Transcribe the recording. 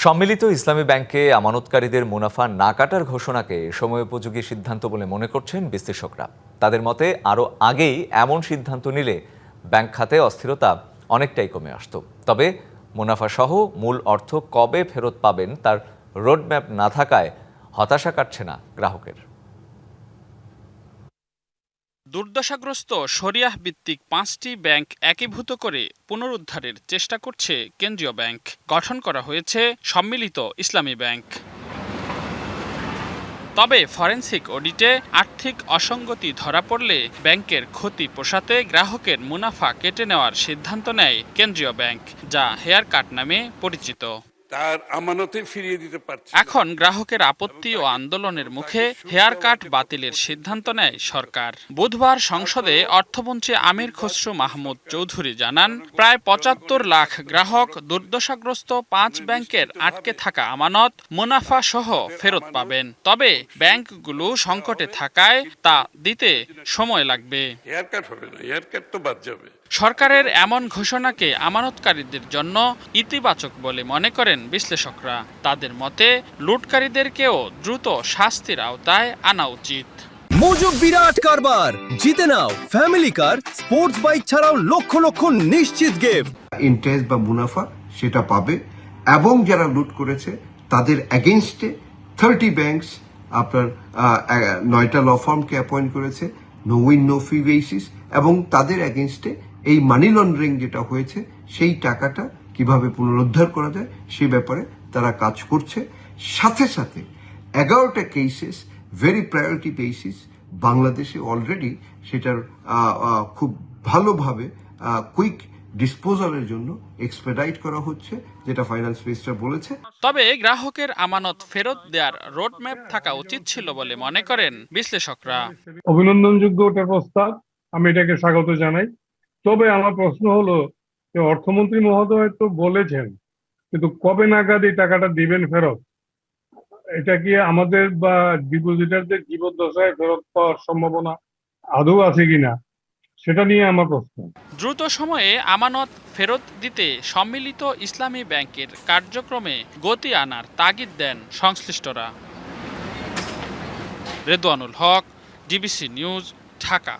সম্মিলিত ইসলামী ব্যাংকে আমানতকারীদের মুনাফা না কাটার ঘোষণাকে সময়োপযোগী সিদ্ধান্ত বলে মনে করছেন বিশ্লেষকরা। তাদের মতে আরও আগেই এমন সিদ্ধান্ত নিলে ব্যাংক খাতে অস্থিরতা অনেকটাই কমে আসত। তবে মুনাফাসহ মূল অর্থ কবে ফেরত পাবেন তার রোডম্যাপ না থাকায় হতাশা কাটছে না গ্রাহকের। দুর্দশাগ্রস্ত শরিয়াহ ভিত্তিক 5টি ব্যাংক একীভূত করে পুনরুদ্ধারের চেষ্টা করছে কেন্দ্রীয় ব্যাংক। গঠন করা হয়েছে সম্মিলিত ইসলামী ব্যাংক। তবে ফরেনসিক অডিটে আর্থিক অসঙ্গতি ধরা পড়লে ব্যাংকের ক্ষতি পোষাতে গ্রাহকের মুনাফা কেটে নেওয়ার সিদ্ধান্ত নেয় কেন্দ্রীয় ব্যাংক, যা হেয়ার কাট নামে পরিচিত। তার আমানতে ফিরিয়ে দিতে পারছে। এখন গ্রাহকের আপত্তি ও আন্দোলনের মুখে হেয়ার কাট বাতিলের সিদ্ধান্ত নেয় সরকার। বুধবার সংসদে অর্থমন্ত্রী আমির খসরু মাহমুদ চৌধুরী জানান, প্রায় ৭৫ লাখ গ্রাহক দুর্দশাগ্রস্ত 5 ব্যাংকের আটকে থাকা আমানত মুনাফা সহ ফেরত পাবেন। তবে ব্যাংকগুলো সংকটে থাকায় তা দিতে সময় লাগবে। হেয়ার কাট হবে না, হেয়ার কাট তো বাদ যাবে। সরকারের এমন ঘোষণাকে আমানতকারীদের জন্য ইতিবাচক বলে মনে করেন বিশ্লেষকরা। তাদের মতে লুটকারীদেরকেও দ্রুত শাস্তির আওতায় আনা উচিত। মজুব বিরাট কারবার, জিতে নাও ফ্যামিলি কার, স্পোর্টস বাইক ছাড়াও লক্ষ লক্ষ নিশ্চিত গিফট। ইন্টারেস্ট বা মুনাফা সেটা পাবে, এবং যারা লুট করেছে তাদের এগেইনস্টে 30 ব্যাংকস আপনার 9টা ল ফার্মকে অ্যাপয়েন্ট করেছে, no win no fee basis, এবং তাদের এগেইনস্টে এই মানি লন্ডারিং যেটা হয়েছে সেই টাকাটা কিভাবে পুনরুদ্ধার করা যায় সে ব্যাপারে তারা কাজ করছে। সাথে সাথে 11টা কেসেস ভেরি প্রায়োরিটি বেসিস বাংলাদেশে অলরেডি সেটার খুব ভালোভাবে কুইক ডিসপোজালের জন্য এক্সপেডাইট করা হচ্ছে, যেটা ফাইন্যান্স মিনিস্টার বলেছে। তবে গ্রাহকের আমানত ফেরত দেওয়ার রোডম্যাপ থাকা উচিত ছিল বলে মনে করেন বিশ্লেষকরা। অভিনন্দনযোগ্য ওটা প্রস্তাব, আমি এটাকে স্বাগত জানাই। তবে আমার প্রশ্ন হলো যে অর্থমন্ত্রী মহোদয় তো বলেছেন, কিন্তু কবে নাগাদ এই টাকাটা দিবেন ফেরত? এটা কি আমাদের বা ডিপোজিটারদের জীবদ্দশায় ফেরত পাওয়ার সম্ভাবনা আদৌ আছে কিনা, সেটা নিয়ে আমার প্রশ্ন। দ্রুত সময়ে আমানত ফেরত দিতে সম্মিলিত ইসলামী ব্যাংকের কার্যক্রমে গতি আনার তাগিদ দেন সংশ্লিষ্টরা। রেদওয়ানুল হক, ডিবিসি নিউজ, ঢাকা।